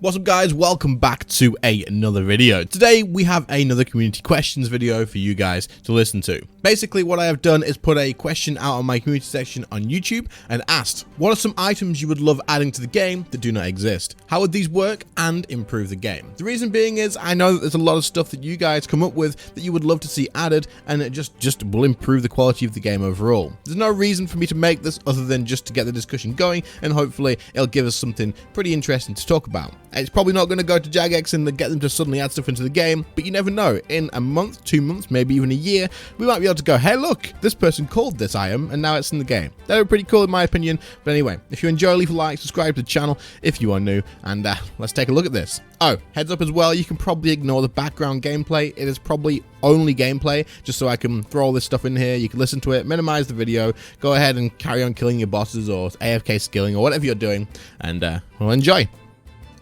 What's up guys, welcome back to another video. Today we have another community questions video for you guys to listen to. Basically what I have done is put a question out on my community section on YouTube and asked, what are some items you would love adding to the game that do not exist? How would these work and improve the game? The reason being is I know that there's a lot of stuff that you guys come up with that you would love to see added, and it just will improve the quality of the game overall. There's no reason for me to make this other than just to get the discussion going, and hopefully it'll give us something pretty interesting to talk about. It's probably not going to go to Jagex and get them to suddenly add stuff into the game, but you never know. In a month, 2 months, maybe even a year, we might be able to go, hey look, this person called this item and now it's in the game. That would be pretty cool in my opinion. But anyway, if you enjoy, leave a like, subscribe to the channel if you are new, and let's take a look at this. Oh, heads up as well, you can probably ignore the background gameplay. It is probably only gameplay, just so I can throw all this stuff in here. You can listen to it, minimize the video, go ahead and carry on killing your bosses or AFK skilling or whatever you're doing, and we'll enjoy.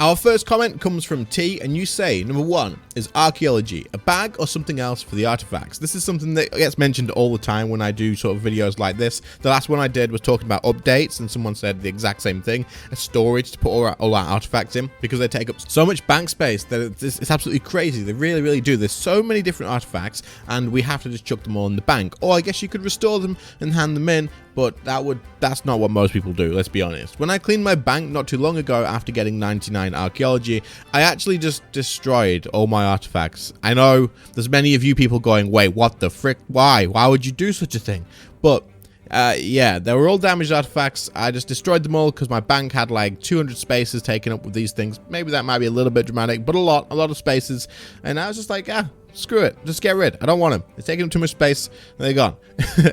Our first comment comes from T, and you say, number 1 is archaeology, a bag or something else for the artifacts. This is something that gets mentioned all the time when I do sort of videos like this. The last one I did was talking about updates, and someone said the exact same thing, a storage to put all our artifacts in, because they take up so much bank space that it's absolutely crazy. They really do. There's so many different artifacts, and we have to just chuck them all in the bank. Or I guess you could restore them and hand them in, but that's not what most people do, let's be honest. When I cleaned my bank not too long ago after getting 99 archaeology, I actually just destroyed all my artifacts. I know there's many of you people going, wait, what the frick? Why would you do such a thing? But yeah, they were all damaged artifacts. I just destroyed them all because my bank had like 200 spaces taken up with these things. Maybe that might be a little bit dramatic, but a lot of spaces. And I was just like, screw it, just get rid. I don't want them. It's taking up too much space, and they're gone.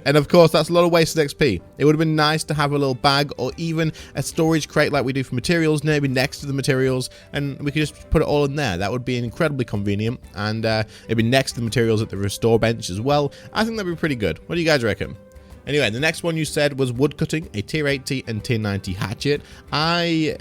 And of course, that's a lot of wasted XP. It would have been nice to have a little bag or even a storage crate like we do for materials, maybe next to the materials, and we could just put it all in there. That would be incredibly convenient, and it'd be next to the materials at the restore bench as well. I think that'd be pretty good. What do you guys reckon? Anyway, the next one you said was woodcutting, a tier 80 and tier 90 hatchet. I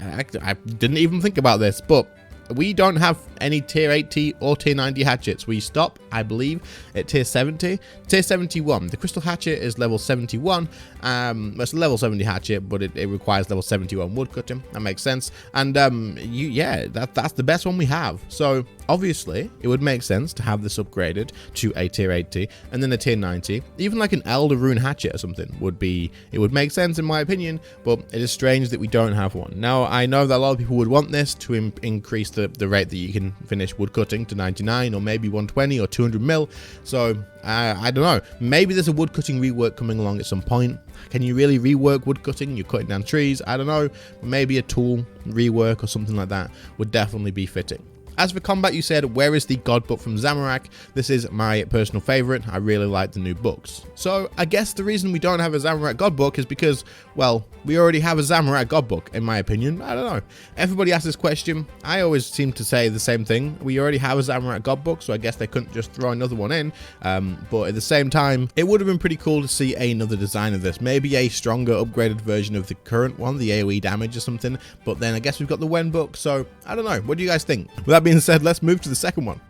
didn't even think about this, but we don't have any tier 80 or tier 90 hatchets. We stop, I believe, at tier 70. Tier 71. The crystal hatchet is level 71. It's a level 70 hatchet, but it requires level 71 woodcutting. That makes sense. And yeah, that's the best one we have. So obviously, it would make sense to have this upgraded to a tier 80 and then a tier 90. Even like an elder rune hatchet or something would make sense in my opinion, but it is strange that we don't have one. Now, I know that a lot of people would want this to increase the rate that you can finish woodcutting to 99 or maybe 120 or 200 mil. So I don't know. Maybe there's a woodcutting rework coming along at some point. Can you really rework woodcutting? You're cutting down trees. I don't know. Maybe a tool rework or something like that would definitely be fitting. As for combat, you said, where is the God book from Zamorak? This is my personal favorite. I really like the new books. So I guess the reason we don't have a Zamorak God book is because, well, we already have a Zamorak God book, in my opinion. I don't know. Everybody asks this question. I always seem to say the same thing. We already have a Zamorak God book, so I guess they couldn't just throw another one in. But at the same time, it would have been pretty cool to see another design of this. Maybe a stronger, upgraded version of the current one, the AoE damage or something. But then I guess we've got the Wen book, so I don't know. What do you guys think? With that being said, let's move to the second one.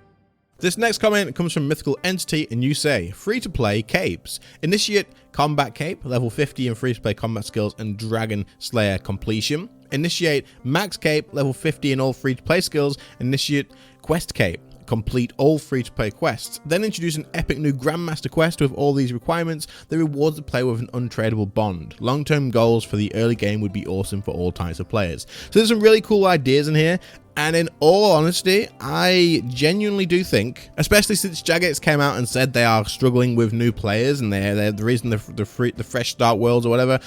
This next comment comes from Mythical Entity, and you say, free-to-play capes. Initiate Combat Cape, level 50 in free-to-play combat skills and Dragon Slayer completion. Initiate Max Cape, level 50 in all free-to-play skills. Initiate Quest Cape. Complete all free-to-play quests. Then introduce an epic new Grandmaster quest with all these requirements that rewards the player with an untradeable bond. Long-term goals for the early game would be awesome for all types of players. So there's some really cool ideas in here. And in all honesty, I genuinely do think, especially since Jagex came out and said they are struggling with new players, and they're the reason the fresh start worlds or whatever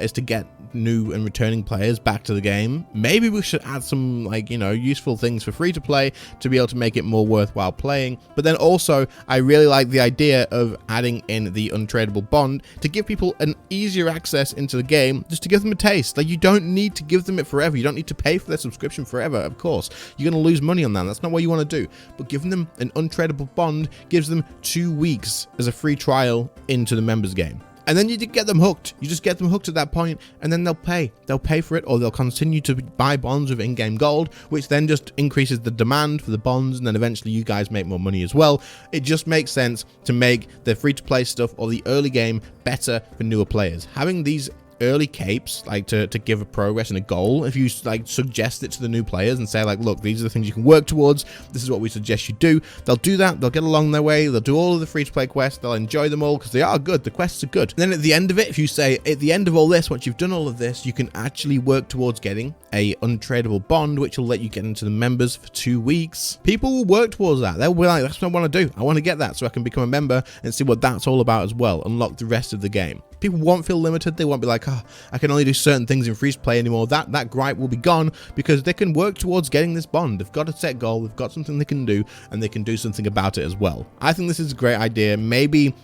is to get new and returning players back to the game. Maybe we should add some, like, you know, useful things for free to play to be able to make it more worthwhile playing. But then also, I really like the idea of adding in the untradeable bond to give people an easier access into the game, just to give them a taste. Like, you don't need to give them it forever. You don't need to pay for their subscription forever, of course. You're going to lose money on that. That's not what you want to do. But giving them an untradeable bond gives them 2 weeks as a free trial into the members game. And then you get them hooked. You just get them hooked at that point, and then they'll pay. They'll pay for it, or they'll continue to buy bonds with in-game gold, which then just increases the demand for the bonds, and then eventually you guys make more money as well. It just makes sense to make the free-to-play stuff or the early game better for newer players. Having these early capes, like to give a progress and a goal, if you like suggest it to the new players and say like, look, these are the things you can work towards, this is what we suggest you do, they'll do that, they'll get along their way, they'll do all of the free-to-play quests, they'll enjoy them all because they are good, the quests are good. And then at the end of it, if you say at the end of all this, once you've done all of this, you can actually work towards getting a untradeable bond, which will let you get into the members for 2 weeks. People will work towards that. They'll be like, that's what I want to do. I want to get that so I can become a member and see what that's all about as well. Unlock the rest of the game. People won't feel limited. They won't be like, oh, I can only do certain things in free to play anymore. That gripe will be gone because they can work towards getting this bond. They've got a set goal. They've got something they can do, and they can do something about it as well. I think this is a great idea. Maybe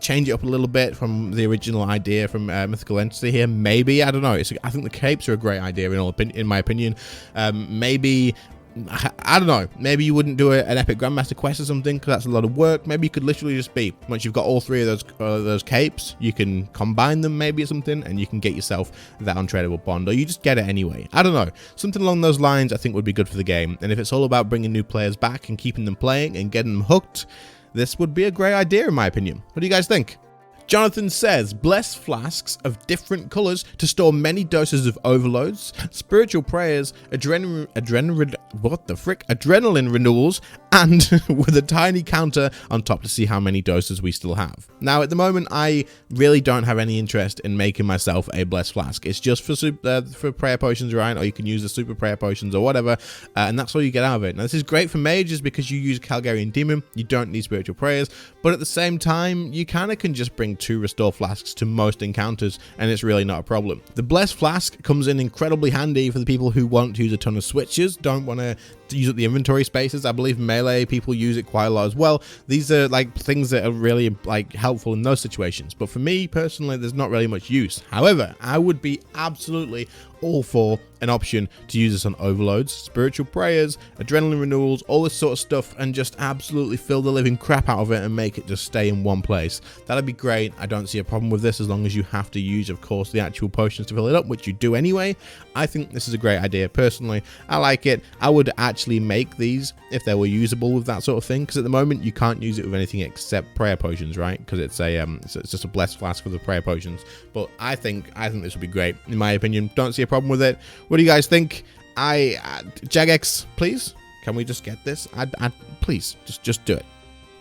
change it up a little bit from the original idea from Mythical Entity here. Maybe, I don't know. I think the capes are a great idea in my opinion. Maybe, I don't know, maybe you wouldn't do an epic grandmaster quest or something because that's a lot of work. Maybe you could literally just be, once you've got all 3 of those capes, you can combine them maybe or something, and you can get yourself that untradeable bond, or you just get it anyway. I don't know, something along those lines I think would be good for the game. And if it's all about bringing new players back and keeping them playing and getting them hooked, this would be a great idea in my opinion. What do you guys think? Jonathan says, bless flasks of different colors to store many doses of overloads, spiritual prayers, adrenaline renewals, and with a tiny counter on top to see how many doses we still have. Now, at the moment, I really don't have any interest in making myself a blessed flask. It's just for prayer potions, right? Or you can use the super prayer potions or whatever, and that's all you get out of it. Now, this is great for mages because you use Calgarian Demon. You don't need spiritual prayers, but at the same time, you kind of can just bring 2 restore flasks to most encounters, and it's really not a problem. The blessed flask comes in incredibly handy for the people who want to use a ton of switches, don't want to use up the inventory spaces. I believe melee people use it quite a lot as well. These are like things that are really like helpful in those situations, but for me personally, there's not really much use. However, I would be absolutely all for an option to use this on overloads, spiritual prayers, adrenaline renewals, all this sort of stuff, and just absolutely fill the living crap out of it and make it just stay in one place. That'd be great. I don't see a problem with this as long as you have to use, of course, the actual potions to fill it up, which you do anyway. I think this is a great idea personally. I like it. I would actually make these if they were usable with that sort of thing, because at the moment you can't use it with anything except prayer potions, right? Because it's it's just a blessed flask for the prayer potions. But I think this would be great in my opinion. Don't see a problem with it. What do you guys think? Jagex, please, can we just get this? Please, just do it.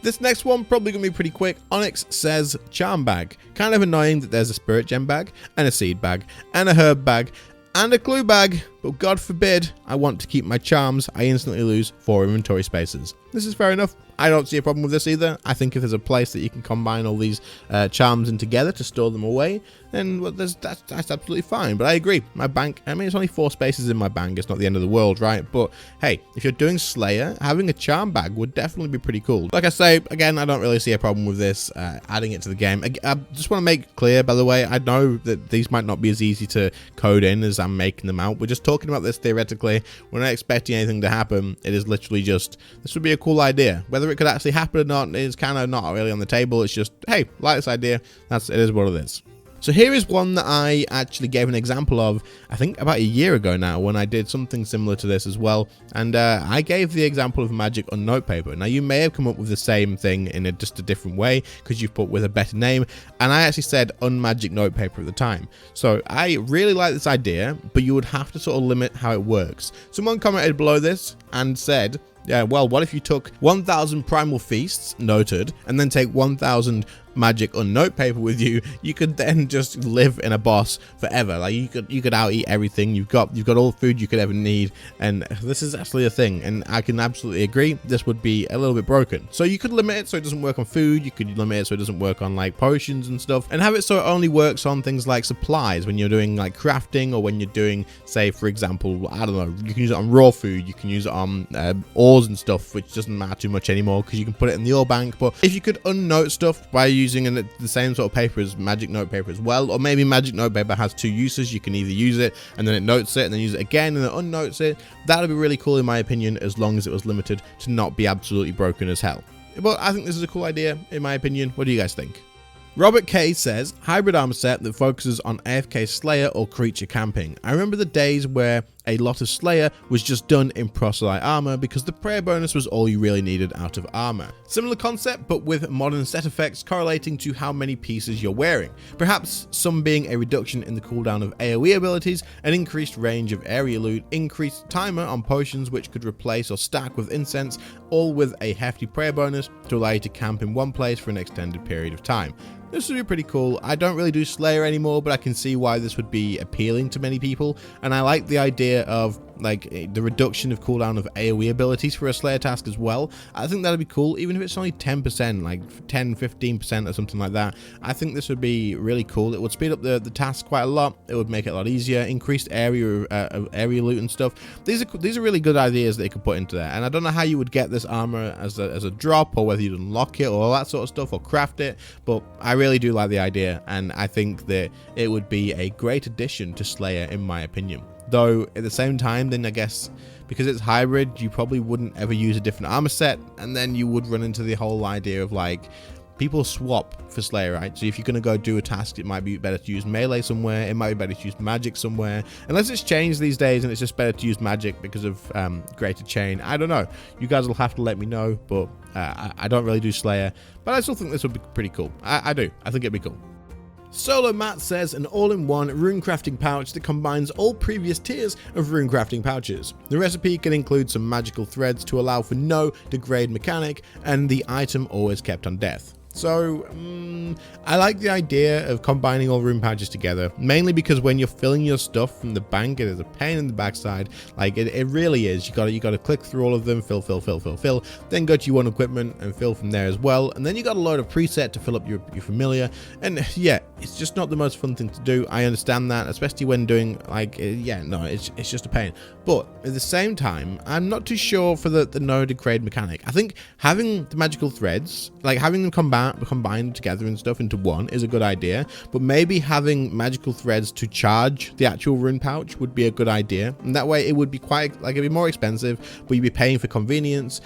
This next one probably gonna be pretty quick. Onyx says charm bag. Kind of annoying that there's a spirit gem bag and a seed bag and a herb bag and a clue bag, but God forbid I want to keep my charms, I instantly lose 4 inventory spaces. This is fair enough. I don't see a problem with this either. I think if there's a place that you can combine all these charms in together to store them away, then well, that's absolutely fine. But I agree, my bank, I mean, it's only 4 spaces in my bank. It's not the end of the world, right? But hey, if you're doing Slayer, having a charm bag would definitely be pretty cool. Like I say, again, I don't really see a problem with this, adding it to the game. I just want to make clear, by the way, I know that these might not be as easy to code in as I'm making them out. We're just talking about this theoretically. We're not expecting anything to happen. It is literally just, this would be a cool idea. Whether it could actually happen or not is kind of not really on the table. It's just, hey, like this idea, it is what it is. So here is one that I actually gave an example of, I think about a year ago now, when I did something similar to this as well. And I gave the example of magic on notepaper. Now you may have come up with the same thing in just a different way because you've put with a better name. And I actually said unmagic notepaper at the time. So I really like this idea, but you would have to sort of limit how it works. Someone commented below this and said, yeah, well, what if you took 1,000 primal feasts, noted, and then take 1,000 magic on notepaper with you? You could then just live in a boss forever. Like you could out eat everything. You've got all the food you could ever need, and this is actually a thing. And I can absolutely agree, this would be a little bit broken. So you could limit it so it doesn't work on food. You could limit it so it doesn't work on like potions and stuff, and have it so it only works on things like supplies when you're doing like crafting, or when you're doing, say for example, I don't know, you can use it on raw food, you can use it on ores and stuff, which doesn't matter too much anymore because you can put it in the ore bank. But if you could unnote stuff by using the same sort of paper as magic notepaper as well, or maybe magic notepaper has 2 uses, you can either use it and then it notes it and then use it again and then unnotes it. That would be really cool in my opinion, as long as it was limited to not be absolutely broken as hell. But I think this is a cool idea in my opinion. What do you guys think? Robert K says, hybrid armor set that focuses on AFK Slayer or creature camping. I remember the days where a lot of Slayer was just done in proselyte armor because the prayer bonus was all you really needed out of armor. Similar concept, but with modern set effects correlating to how many pieces you're wearing. Perhaps some being a reduction in the cooldown of AoE abilities, an increased range of area loot, increased timer on potions which could replace or stack with incense, all with a hefty prayer bonus to allow you to camp in one place for an extended period of time. This would be pretty cool. I don't really do Slayer anymore, but I can see why this would be appealing to many people, and I like the idea of like the reduction of cooldown of AoE abilities for a Slayer task as well. I think that'd be cool, even if it's only 10%, like 10-15% or something like that. I think this would be really cool. It would speed up the task quite a lot. It would make it a lot easier. Increased area loot and stuff. These are really good ideas that you could put into there, and I don't know how you would get this armor as a drop, or whether you'd unlock it or all that sort of stuff, or craft it, but I really do like the idea, and I think that it would be a great addition to Slayer in my opinion. Though at the same time, then I guess because it's hybrid, you probably wouldn't ever use a different armor set, and then you would run into the whole idea of like people swap for Slayer, right? So if you're going to go do a task, it might be better to use melee somewhere, it might be better to use magic somewhere, unless it's changed these days and it's just better to use magic because of greater chain. I don't know, you guys will have to let me know, but I don't really do Slayer, but I still think this would be pretty cool. I think it'd be cool. Solo Matt says an all-in-one rune crafting pouch that combines all previous tiers of rune crafting pouches. The recipe can include some magical threads to allow for no degrade mechanic, and the item always kept on death. So, I like the idea of combining all rune pouches together, mainly because when you're filling your stuff from the bank, it is a pain in the backside. Like, it really is. You gotta click through all of them, fill, then go to your one equipment and fill from there as well. And then you got a load of preset to fill up your familiar. And yeah, it's just not the most fun thing to do. I understand that, especially when doing like, it's just a pain. But at the same time, I'm not too sure for the no degrade mechanic. I think having the magical threads, like having them combined together and stuff into one is a good idea, but maybe having magical threads to charge the actual rune pouch would be a good idea, and that way it would be quite like, it'd be more expensive, but you'd be paying for convenience,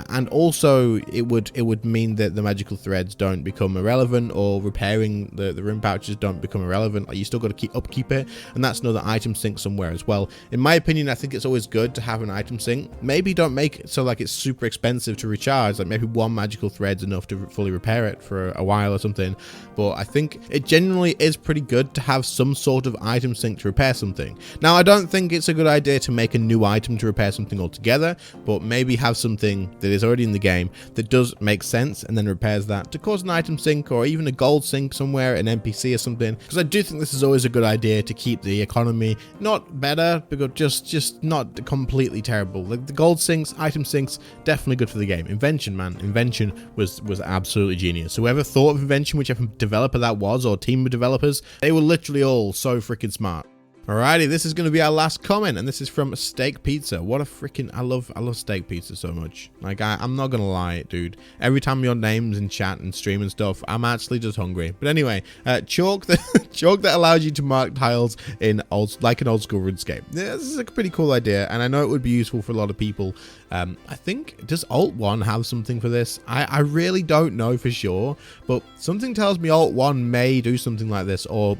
and also it would mean that the magical threads don't become irrelevant, or repairing the rune pouches don't become irrelevant. Like, you still got to upkeep it, and that's another item sink somewhere as well. In my opinion, I think it's always good to have an item sink. Maybe don't make it so like it's super expensive to recharge, like maybe one magical thread's enough to fully repair it for a while or something, but I think it genuinely is pretty good to have some sort of item sink to repair something. Now, I don't think it's a good idea to make a new item to repair something altogether, but maybe have something that is already in the game that does make sense and then repairs that to cause an item sink, or even a gold sink somewhere, an NPC or something, because I do think this is always a good idea to keep the economy not better, but just not completely terrible. Like the gold sinks, item sinks, definitely good for the game. Invention, man, invention was absolutely genius. Whoever thought of invention, whichever developer that was, or team of developers, they were literally all so freaking smart. Alrighty, this is going to be our last comment, and this is from Steak Pizza. What a freaking, I love steak pizza so much. Like, I'm not gonna lie, dude. Every time your name's in chat and stream and stuff, I'm actually just hungry. But anyway, chalk that allows you to mark tiles in like an old school RuneScape. Yeah, this is a pretty cool idea, and I know it would be useful for a lot of people. I think, does Alt 1 have something for this? I really don't know for sure, but something tells me Alt 1 may do something like this, or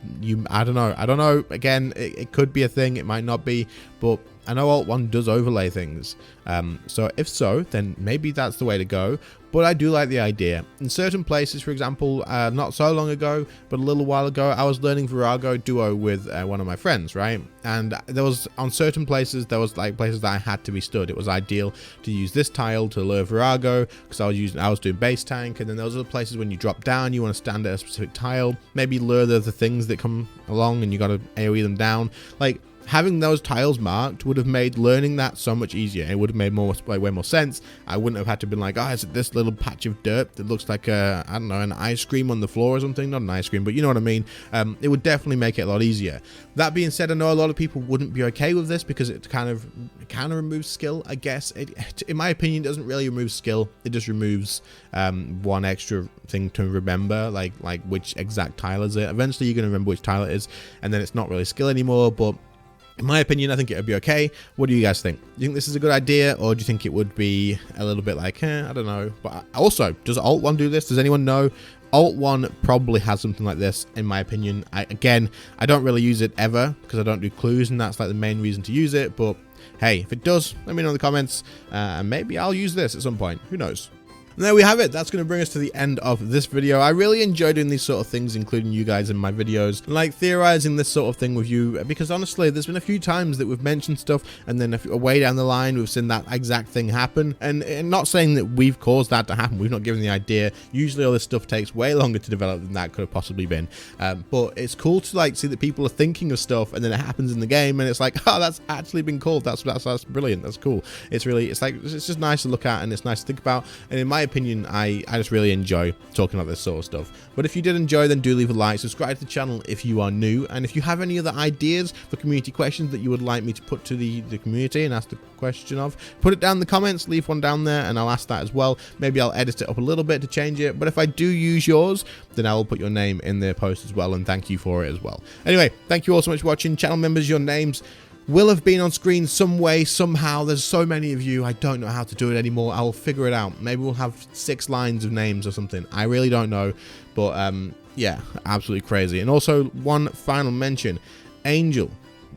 I don't know. Again, it could be a thing, it might not be, but I know Alt 1 does overlay things. So if so, then maybe that's the way to go. But I do like the idea. In certain places, for example, not so long ago, but a little while ago, I was learning Virago Duo with one of my friends, right? And there was, on certain places, there was like places that I had to be stood. It was ideal to use this tile to lure Virago, because I was doing base tank, and then there was other places when you drop down, you want to stand at a specific tile, maybe lure the things that come along, and you got to AoE them down. Like, having those tiles marked would have made learning that so much easier. It would have made way more sense. I wouldn't have had to be like, oh, is it this little patch of dirt that looks like I don't know, an ice cream on the floor or something? Not an ice cream, but you know what I mean. It would definitely make it a lot easier. That being said, I know a lot of people wouldn't be okay with this because it kind of removes skill, I guess. In my opinion, it doesn't really remove skill. It just removes one extra thing to remember, like which exact tile is it. Eventually, you're going to remember which tile it is, and then it's not really skill anymore, but in my opinion, I think it would be okay. What do you guys think? Do you think this is a good idea, or do you think it would be a little bit like, I don't know? But also, does Alt 1 do this? Does anyone know? Alt 1 probably has something like this, in my opinion. I don't really use it ever because I don't do clues, and that's like the main reason to use it. But hey, if it does, let me know in the comments, and maybe I'll use this at some point. Who knows? And there we have it. That's going to bring us to the end of this video. I really enjoy doing these sort of things, including you guys in my videos, and like theorizing this sort of thing with you, because honestly, there's been a few times that we've mentioned stuff, and then way down the line, we've seen that exact thing happen. And not saying that we've caused that to happen. We've not given the idea. Usually all this stuff takes way longer to develop than that could have possibly been. But it's cool to like see that people are thinking of stuff, and then it happens in the game, and it's like, oh, that's actually been called. That's brilliant. That's cool. It's just nice to look at, and it's nice to think about. And in my opinion, I just really enjoy talking about this sort of stuff. But if you did enjoy, then do leave a like, subscribe to the channel if you are new, and if you have any other ideas for community questions that you would like me to put to the community and ask the question of, put it down in the comments, leave one down there, and I'll ask that as well. Maybe I'll edit it up a little bit to change it, but if I do use yours, then I will put your name in the post as well, and thank you for it as well. Anyway, thank you all so much for watching. Channel members, your names will have been on screen some way, somehow. There's so many of you, I don't know how to do it anymore. I will figure it out. Maybe we'll have 6 lines of names or something. I really don't know, but yeah, absolutely crazy. And also, one final mention, Angel,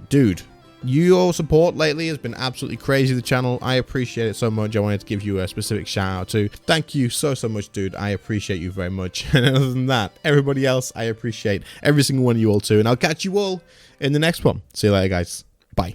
dude, your support lately has been absolutely crazy. The channel, I appreciate it so much. I wanted to give you a specific shout out to. Thank you so much, dude. I appreciate you very much. And other than that, everybody else, I appreciate every single one of you all too. And I'll catch you all in the next one. See you later, guys. Bye.